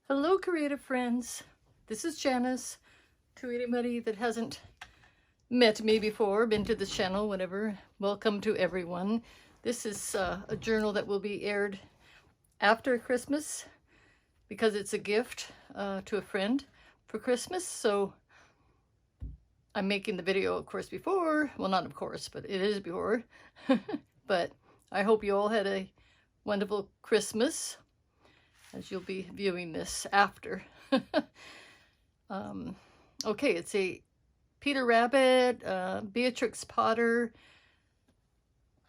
Hello, creative friends. This is Janice. To anybody that hasn't met me before, been to this channel, whatever, welcome to everyone. This is a journal that will be aired after Christmas because it's a gift to a friend for Christmas. So I'm making the video, of course, before. Well, not of course, but it is before. But I hope you all had a wonderful Christmas, as you'll be viewing this after. Okay, it's a Peter Rabbit, Beatrix Potter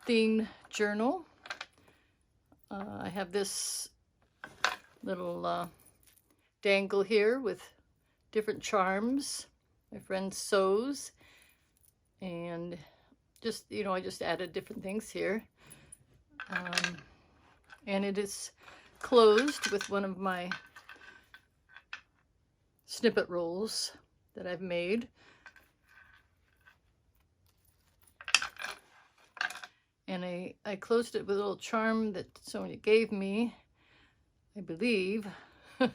themed journal. I have this little dangle here with different charms my friend sews, and just, I just added different things here. And it is closed with one of my snippet rolls that I've made. And I closed it with a little charm that Sonia gave me, I believe. I'm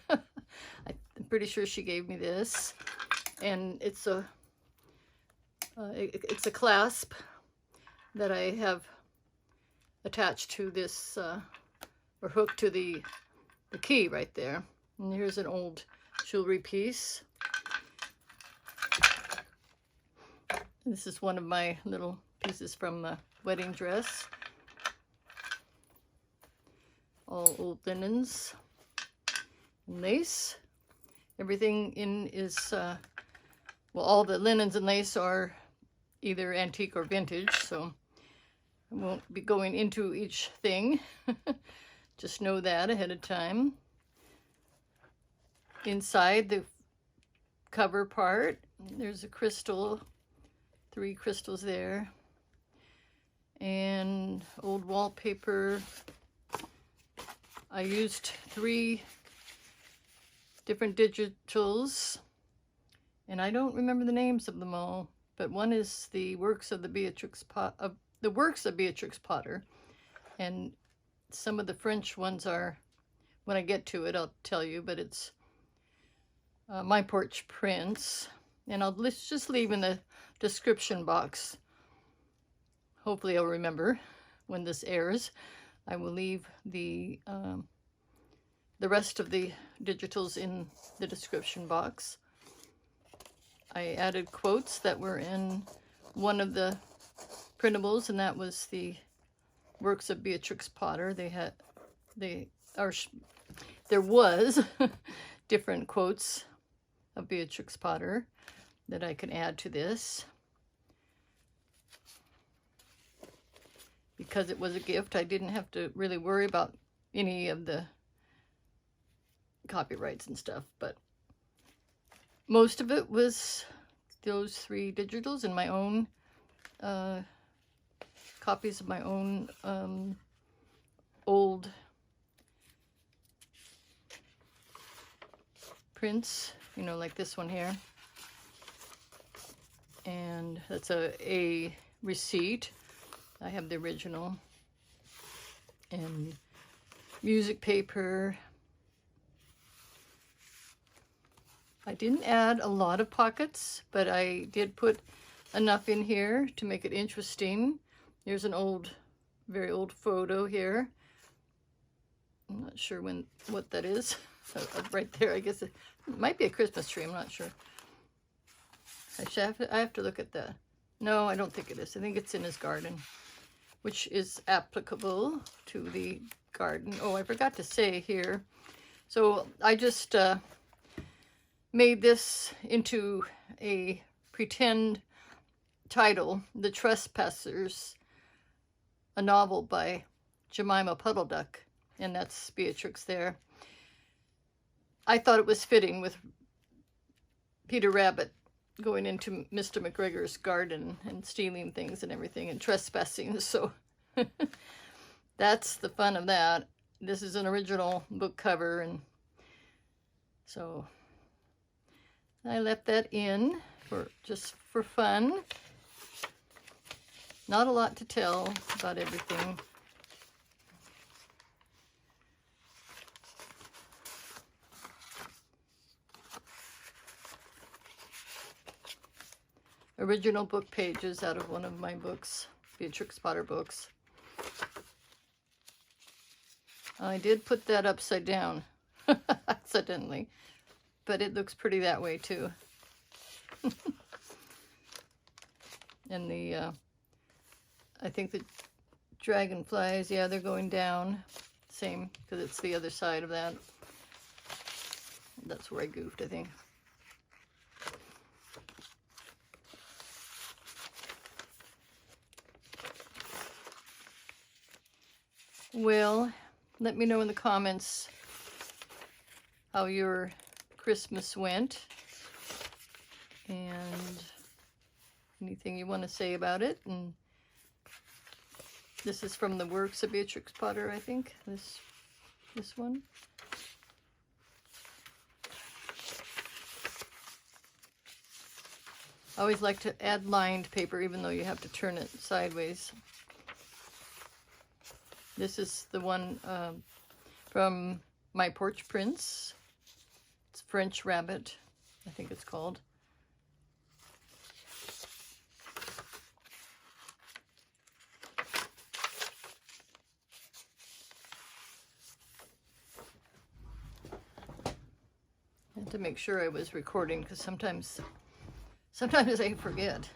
pretty sure she gave me this. And it's a clasp that I have attached to this or hooked to the key right there. And here's an old jewelry piece. This is one of my little pieces from the wedding dress. All old linens and lace. Everything in is, well, all the linens and lace are either antique or vintage, so I won't be going into each thing. Just know that ahead of time. Inside the cover part, there's a crystal, 3 crystals there, and old wallpaper. I used 3 different digitals, and I don't remember the names of them all, but one is the works of Beatrix Potter, and some of the French ones are, when I get to it, I'll tell you, but it's my Porch prints, and I'll just leave in the description box. Hopefully I'll remember when this airs. I will leave the rest of the digitals in the description box. I added quotes that were in one of the printables, and that was the works of Beatrix Potter. There was different quotes of Beatrix Potter that I can add to this. Because it was a gift, I didn't have to really worry about any of the copyrights and stuff, but most of it was those 3 digitals and my own copies of my own old prints, like this one here. And that's a receipt. I have the original. And music paper. I didn't add a lot of pockets, but I did put enough in here to make it interesting. Here's an old, very old photo here. I'm not sure what that is. Right there, I guess it might be a Christmas tree. I'm not sure. I have to look at that. No, I don't think it is. I think it's in his garden, which is applicable to the garden. Oh, I forgot to say here. So I just made this into a pretend title, The Trespassers, a novel by Jemima Puddle Duck, and that's Beatrix there. I thought it was fitting with Peter Rabbit going into Mr. McGregor's garden and stealing things and everything and trespassing, so that's the fun of that. This is an original book cover, and so I left that in just for fun. Not a lot to tell about everything. original book pages out of one of my books, Beatrix Potter books. I did put that upside down accidentally, but it looks pretty that way too. And the, I think the dragonflies, yeah, they're going down. Same, because it's the other side of that. That's where I goofed, I think. Well, let me know in the comments how your Christmas went and anything you want to say about it. And this is from the works of Beatrix Potter, I think. This one. I always like to add lined paper, even though you have to turn it sideways. This is the one from my Porch prints. It's French Rabbit, I think it's called. I had to make sure I was recording because sometimes I forget.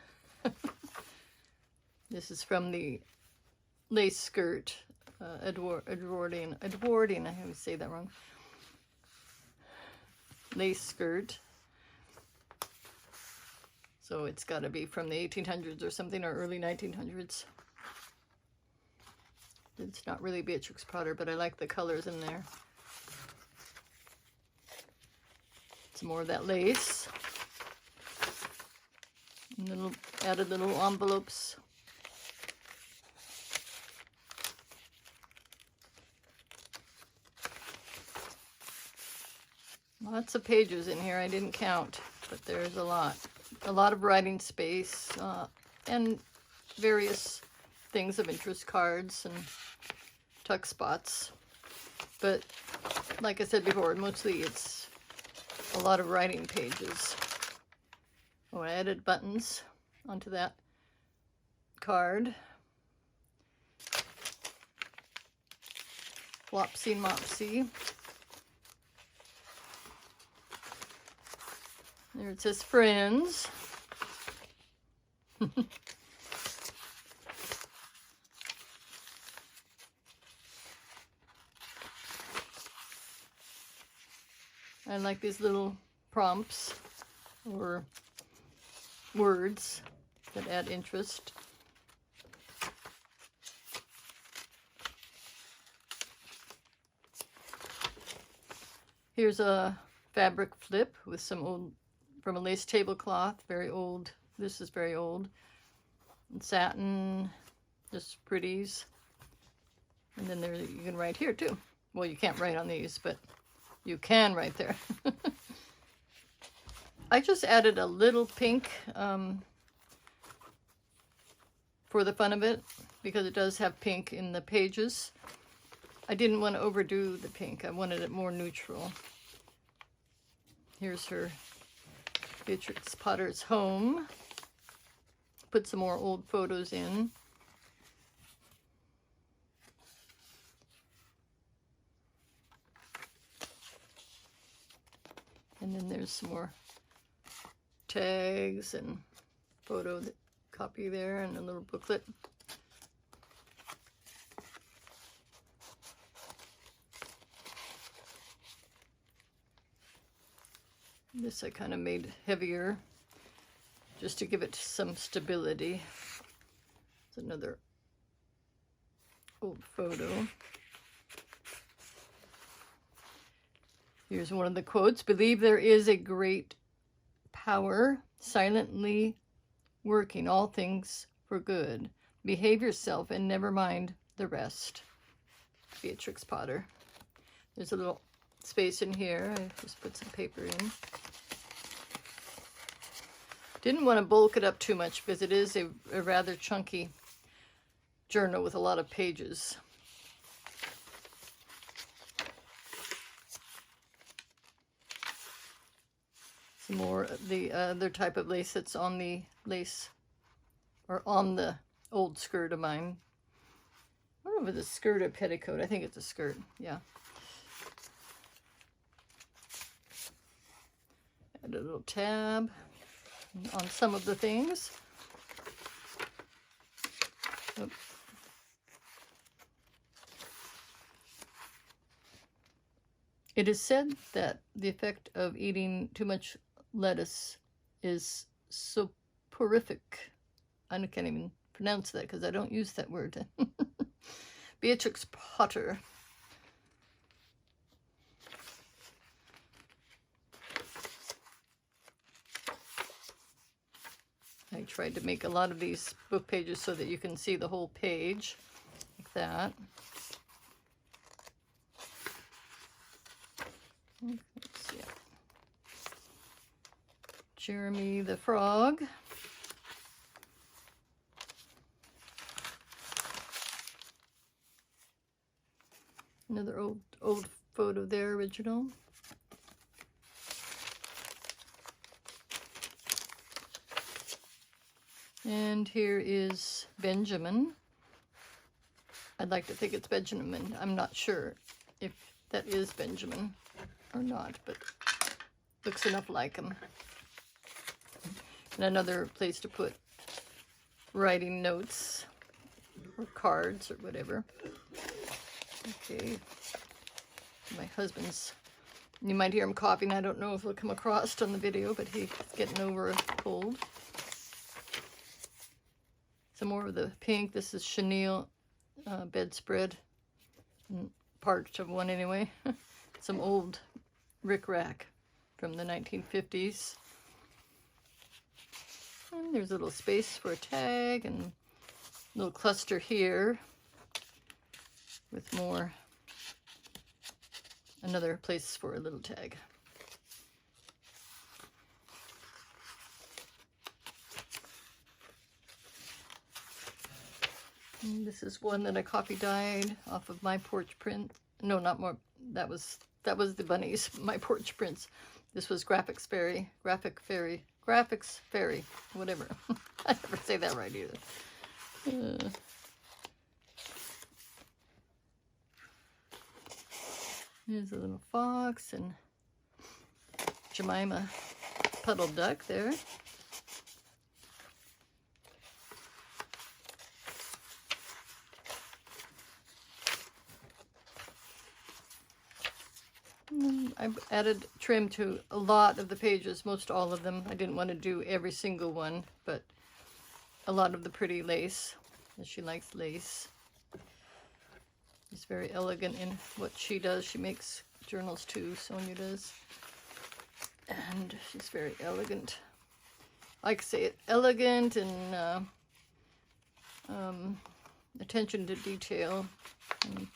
This is from the lace skirt, Edwardian, I always say that wrong. Lace skirt. So it's got to be from the 1800s or something, or early 1900s. It's not really Beatrix Potter, but I like the colors in there. Some more of that lace. And added little envelopes. Lots of pages in here. I didn't count, but there's a lot. A lot of writing space and various things of interest, cards and tuck spots. But like I said before, mostly it's a lot of writing pages. Oh, I added buttons onto that card. Flopsy Mopsy. There it says friends. I like these little prompts or words that add interest. Here's a fabric flip with some old, from a lace tablecloth, very old. This is very old. And satin, just pretties. And then there you can write here too. Well, you can't write on these, but you can write there. I just added a little pink for the fun of it, because it does have pink in the pages. I didn't want to overdo the pink. I wanted it more neutral. Here's her Beatrix Potter's home. Put some more old photos in. And then there's some more tags and photo copy there and a little booklet. This I kind of made heavier just to give it some stability. It's another old photo. Here's one of the quotes. Believe there is a great power silently working all things for good. Behave yourself and never mind the rest. Beatrix Potter. There's a little space in here. I just put some paper in. Didn't want to bulk it up too much because it is a rather chunky journal with a lot of pages. Some more of the other type of lace that's on the lace, or on the old skirt of mine. I don't know if it's a skirt or petticoat. I think it's a skirt, yeah. Add a little tab on some of the things. Oh. It is said that the effect of eating too much lettuce is soporific. I can't even pronounce that because I don't use that word. Beatrix Potter. I tried to make a lot of these book pages so that you can see the whole page, like that. Let's see. Jeremy the Frog. Another old photo there, original. And here is Benjamin. I'd like to think it's Benjamin. I'm not sure if that is Benjamin or not, but looks enough like him. And another place to put writing notes or cards or whatever. Okay. My husband's, you might hear him coughing. I don't know if it'll come across on the video, but he's getting over a cold. Some more of the pink. This is chenille bedspread. Part of one anyway. Some old rickrack from the 1950s. And there's a little space for a tag and a little cluster here with more, another place for a little tag. And this is one that I copy dyed off of my Porch print. No, not more. That was the bunnies, my Porch prints. This was Graphics Fairy, whatever. I never say that right either. There's a little fox and Jemima puddle duck there. I've added trim to a lot of the pages, most all of them. I didn't want to do every single one, but a lot of the pretty lace, as she likes lace. She's very elegant in what she does. She makes journals too, Sonia does. And she's very elegant. I like to say it, elegant and attention to detail. And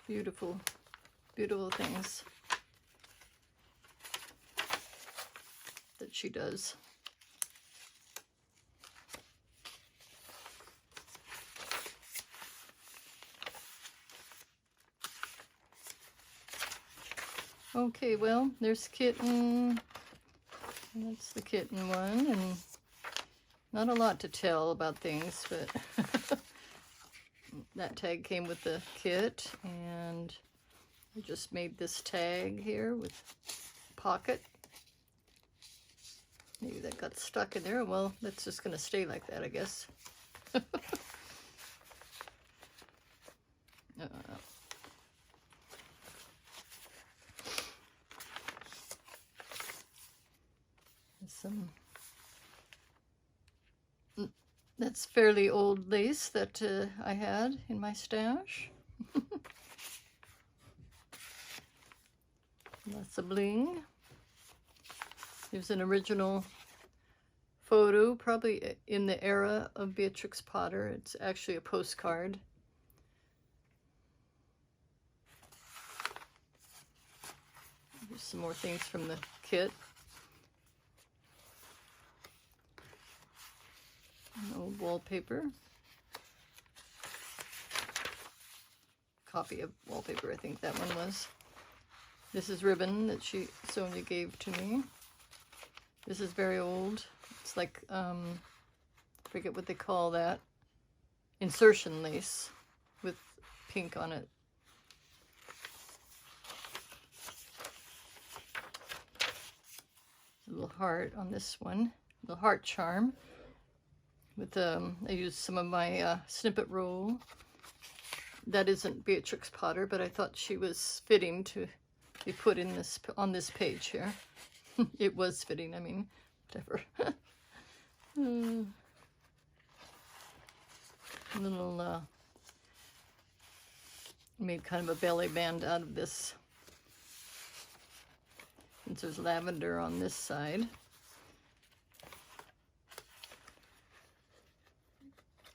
beautiful, beautiful things that she does. Okay, well, there's Kitten. That's the kitten one, and not a lot to tell about things, but that tag came with the kit, and I just made this tag here with pocket. Maybe that got stuck in there. Well, that's just going to stay like that, I guess. That's fairly old lace that I had in my stash. Lots of bling. There's an original photo, probably in the era of Beatrix Potter. It's actually a postcard. There's some more things from the kit. An old wallpaper. copy of wallpaper, I think that one was. This is ribbon that Sonia gave to me. This is very old. It's like, I forget what they call that. Insertion lace with pink on it. A little heart on this one. A little heart charm. With I used some of my snippet roll. That isn't Beatrix Potter, but I thought she was fitting to be put in this on this page here. It was fitting, I mean, whatever. Little made kind of a belly band out of this. Since there's lavender on this side.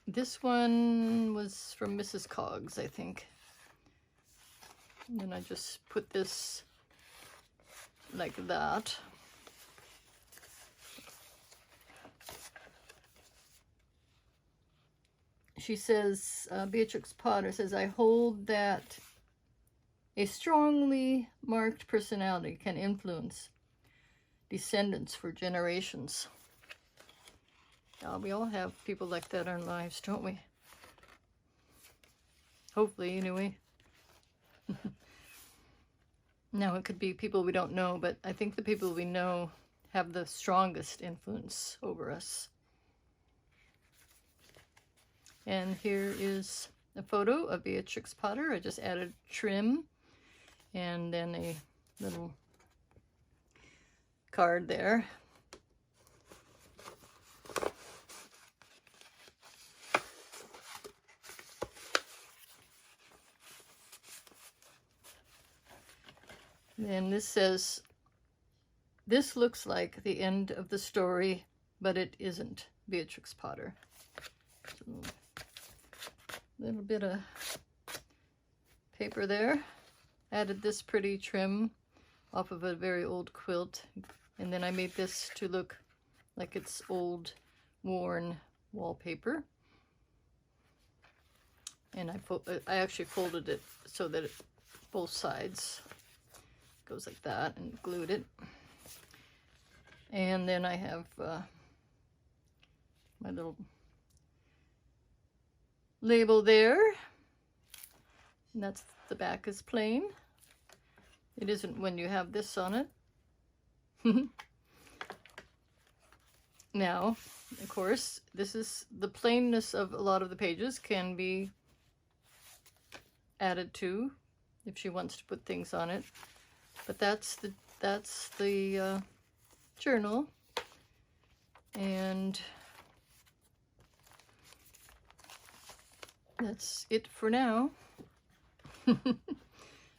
This one was from Mrs. Coggs, I think. And then I just put this like that. She says, Beatrix Potter says, I hold that a strongly marked personality can influence descendants for generations. We all have people like that in our lives, don't we? Hopefully, anyway. Now, it could be people we don't know, but I think the people we know have the strongest influence over us. And here is a photo of Beatrix Potter. I just added trim and then a little card there. And this says, this looks like the end of the story, but it isn't Beatrix Potter. So, little bit of paper there. Added this pretty trim off of a very old quilt. And then I made this to look like it's old, worn wallpaper. And I actually folded it so that both sides goes like that and glued it. And then I have my little label there. And that's the back is plain. It isn't when you have this on it. Now, of course, this is the plainness of a lot of the pages can be added to if she wants to put things on it. But that's the journal, and that's it for now.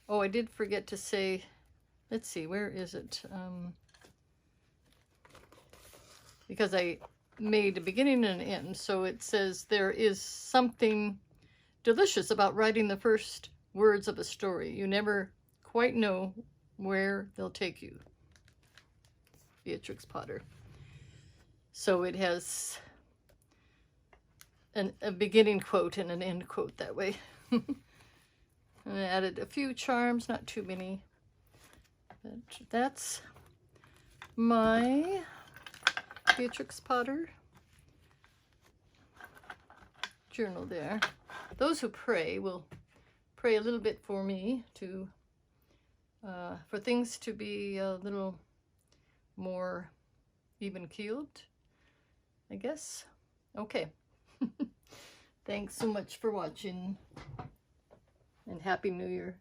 Oh, I did forget to say, let's see, where is it? Because I made a beginning and an end, so it says there is something delicious about writing the first words of a story. You never quite know where they'll take you. Beatrix Potter. So it has a beginning quote and an end quote that way. And I added a few charms, not too many. But that's my Beatrix Potter journal there. Those who pray will pray a little bit for me to for things to be a little more even-keeled, I guess. Okay. Thanks so much for watching, and Happy New Year.